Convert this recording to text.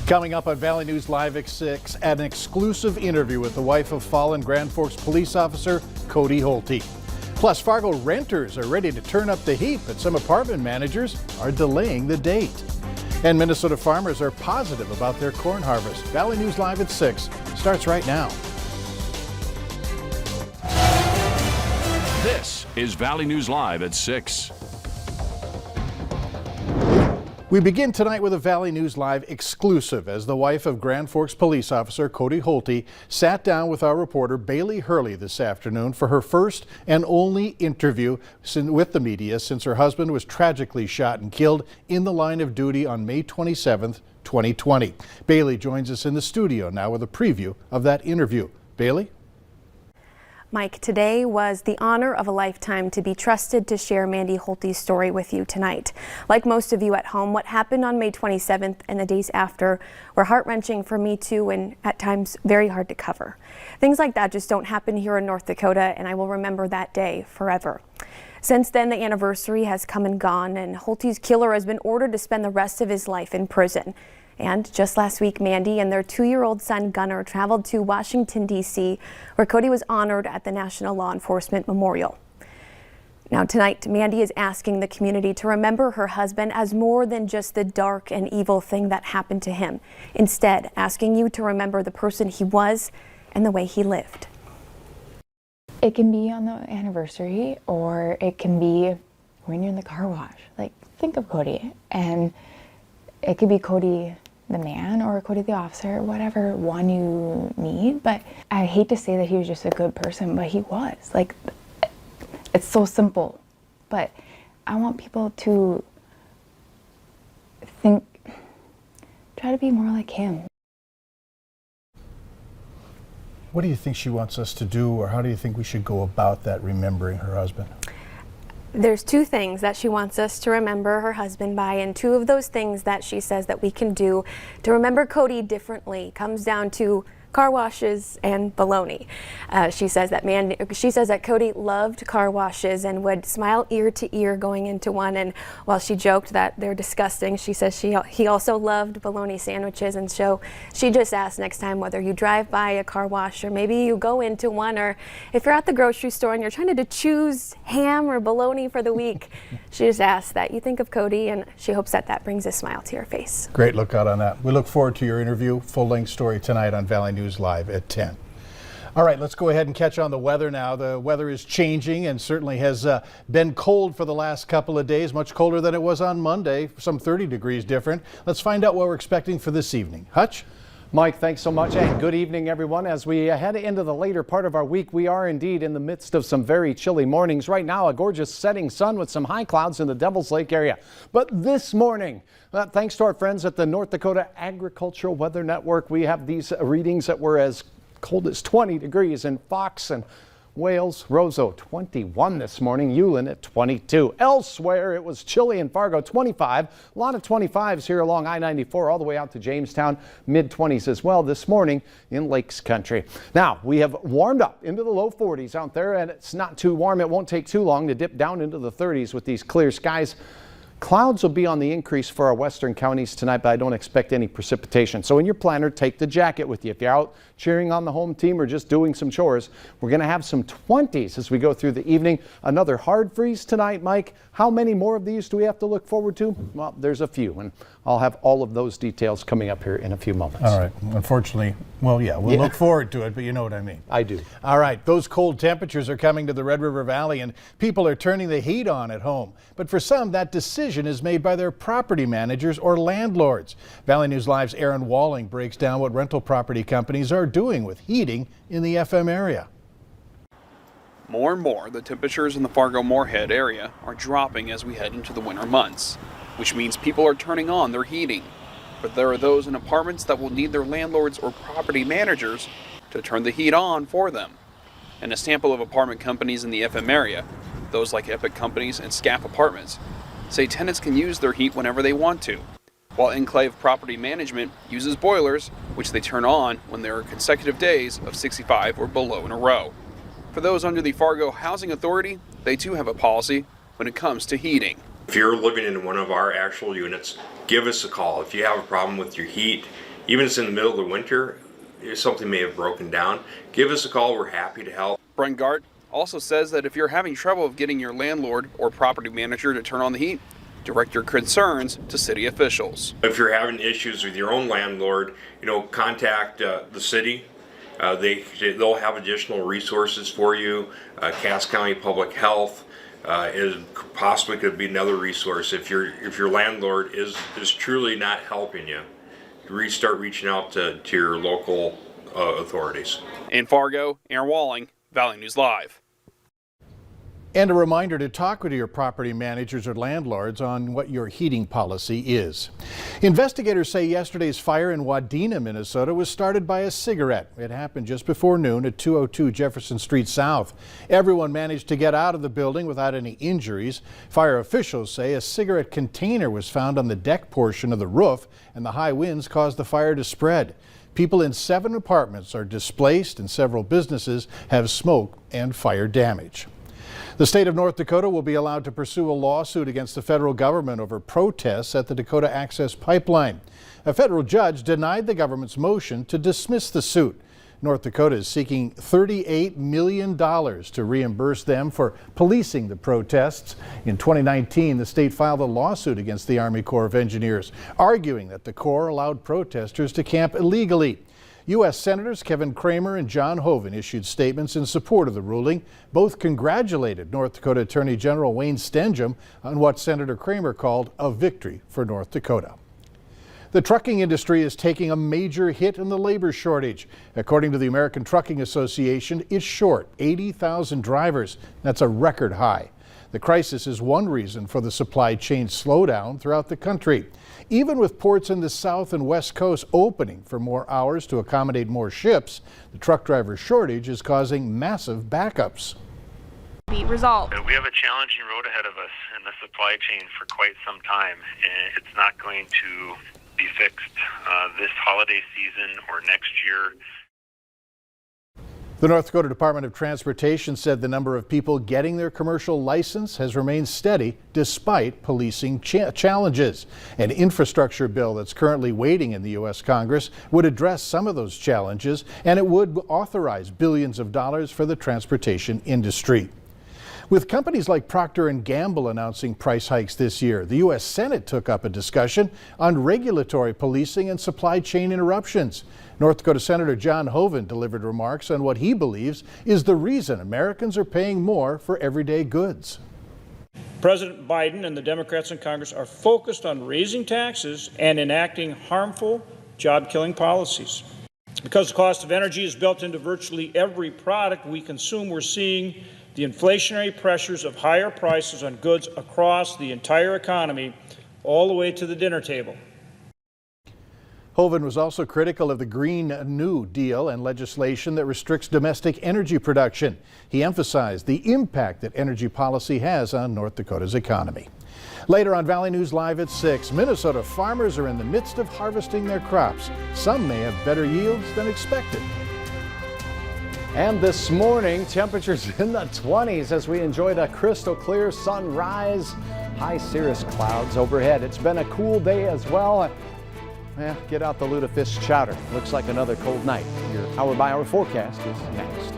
Coming up on Valley News Live at 6, an exclusive interview with the wife of fallen Grand Forks police officer Cody Holte. Plus, Fargo renters are ready to turn up the heat, but some apartment managers are delaying the date. And Minnesota farmers are positive about their corn harvest. Valley News Live at 6 starts right now. This is Valley News Live at 6. We begin tonight with a Valley News Live exclusive as the wife of Grand Forks police officer Cody Holte sat down with our reporter Bailey Hurley this afternoon for her first and only interview with the media since her husband was tragically shot and killed in the line of duty on May 27th, 2020. Bailey joins us in the studio now with a preview of that interview. Bailey? Mike, today was the honor of a lifetime to be trusted to share Mandy Holte's story with you tonight. Like most of you at home, what happened on May 27th and the days after were heart-wrenching for me too, and at times very hard to cover. Things like that just don't happen here in North Dakota, and I will remember that day forever. Since then, the anniversary has come and gone, and Holte's killer has been ordered to spend the rest of his life in prison. And just last week, Mandy and their 2-year-old son Gunnar traveled to Washington, D.C., where Cody was honored at the National Law Enforcement Memorial. Now tonight, Mandy is asking the community to remember her husband as more than just the dark and evil thing that happened to him. Instead, asking you to remember the person he was and the way he lived. It can be on the anniversary, or it can be when you're in the car wash. Like, think of Cody, and it could be Cody the man or Cody the officer, whatever one you need. But I hate to say that he was just a good person, but he was. Like, it's so simple. But I want people to try to be more like him. What do you think she wants us to do, or how do you think we should go about that, remembering her husband? There's 2 things that she wants us to remember her husband by, and 2 of those things that she says that we can do to remember Cody differently comes down to car washes and bologna. She says that Cody loved car washes and would smile ear to ear going into one. And while she joked that they're disgusting, she says he also loved bologna sandwiches. And so she just asked next time whether you drive by a car wash or maybe you go into one, or if you're at the grocery store and you're trying to choose ham or bologna for the week, she just asks that you think of Cody, and she hopes that that brings a smile to your face. Great lookout on that. We look forward to your interview, full-length story tonight on Valley News Live at 10. All right, let's go ahead and catch on the weather now. The weather is changing and certainly has been cold for the last couple of days, much colder than it was on Monday, some 30 degrees different. Let's find out what we're expecting for this evening. Hutch? Mike, thanks so much, and good evening, everyone. As we head into the later part of our week, we are indeed in the midst of some very chilly mornings. Right now, a gorgeous setting sun with some high clouds in the Devil's Lake area. But this morning, thanks to our friends at the North Dakota Agricultural Weather Network, we have these readings that were as cold as 20 degrees in Fox and Wales. Roseau 21 this morning, Ulen at 22. Elsewhere, it was chilly in Fargo, 25. A lot of 25s here along I-94 all the way out to Jamestown, mid-20s as well this morning in Lakes Country. Now, we have warmed up into the low 40s out there, and it's not too warm. It won't take too long to dip down into the 30s with these clear skies. Clouds will be on the increase for our western counties tonight, but I don't expect any precipitation. So in your planner, take the jacket with you. If you're out cheering on the home team or just doing some chores, we're going to have some 20s as we go through the evening. Another hard freeze tonight, Mike. How many more of these do we have to look forward to? Well, there's a few, and I'll have all of those details coming up here in a few moments. All right. Unfortunately, well, yeah, we'll look forward to it, but you know what I mean. I do. All right. Those cold temperatures are coming to the Red River Valley, and people are turning the heat on at home. But for some, that decision is made by their property managers or landlords. Valley News Live's Aaron Walling breaks down what rental property companies are doing with heating in the FM area. More and more, the temperatures in the Fargo-Moorhead area are dropping as we head into the winter months, which means people are turning on their heating. But there are those in apartments that will need their landlords or property managers to turn the heat on for them. And a sample of apartment companies in the FM area, those like Epic Companies and Scaff Apartments, say tenants can use their heat whenever they want to, while Enclave Property Management uses boilers, which they turn on when there are consecutive days of 65 or below in a row. For those under the Fargo Housing Authority, they too have a policy when it comes to heating. If you're living in one of our actual units, give us a call. If you have a problem with your heat, Even if it's in the middle of the winter, if something may have broken down, give us a call. We're happy to help. Brent Gart also says that if you're having trouble of getting your landlord or property manager to turn on the heat, direct your concerns to city officials. If you're having issues with your own landlord, contact the city. They'll have additional resources for you. Cass County Public Health possibly could be another resource. If your landlord is truly not helping you, start reaching out to your local authorities. In Fargo, Aaron Walling, Valley News Live. And a reminder to talk with your property managers or landlords on what your heating policy is. Investigators say yesterday's fire in Wadena, Minnesota was started by a cigarette. It happened just before noon at 202 Jefferson Street South. Everyone managed to get out of the building without any injuries. Fire officials say a cigarette container was found on the deck portion of the roof, and the high winds caused the fire to spread. People in 7 apartments are displaced and several businesses have smoke and fire damage. The state of North Dakota will be allowed to pursue a lawsuit against the federal government over protests at the Dakota Access Pipeline. A federal judge denied the government's motion to dismiss the suit. North Dakota is seeking $38 million to reimburse them for policing the protests. In 2019, the state filed a lawsuit against the Army Corps of Engineers, arguing that the Corps allowed protesters to camp illegally. U.S. Senators Kevin Cramer and John Hoeven issued statements in support of the ruling. Both congratulated North Dakota Attorney General Wayne Stenehjem on what Senator Cramer called a victory for North Dakota. The trucking industry is taking a major hit in the labor shortage. According to the American Trucking Association, it's short 80,000 drivers. That's a record high. The crisis is one reason for the supply chain slowdown throughout the country. Even with ports in the south and west coast opening for more hours to accommodate more ships, the truck driver shortage is causing massive backups. Be resolved. We have a challenging road ahead of us in the supply chain for quite some time, and it's not going to be fixed this holiday season or next year. The North Dakota Department of Transportation said the number of people getting their commercial license has remained steady despite policing challenges. An infrastructure bill that's currently waiting in the U.S. Congress would address some of those challenges, and it would authorize billions of dollars for the transportation industry. With companies like Procter & Gamble announcing price hikes this year, the U.S. Senate took up a discussion on regulatory policing and supply chain interruptions. North Dakota Senator John Hoeven delivered remarks on what he believes is the reason Americans are paying more for everyday goods. President Biden and the Democrats in Congress are focused on raising taxes and enacting harmful, job-killing policies. Because the cost of energy is built into virtually every product we consume, we're seeing the inflationary pressures of higher prices on goods across the entire economy, all the way to the dinner table. Hoeven was also critical of the Green New Deal and legislation that restricts domestic energy production. He emphasized the impact that energy policy has on North Dakota's economy. Later on Valley News Live at 6, Minnesota farmers are in the midst of harvesting their crops. Some may have better yields than expected. And this morning, temperatures in the 20s as we enjoyed a crystal clear sunrise. High cirrus clouds overhead. It's been a cool day as well. Get out the lutefisk chowder. Looks like another cold night. Your hour-by-hour forecast is next.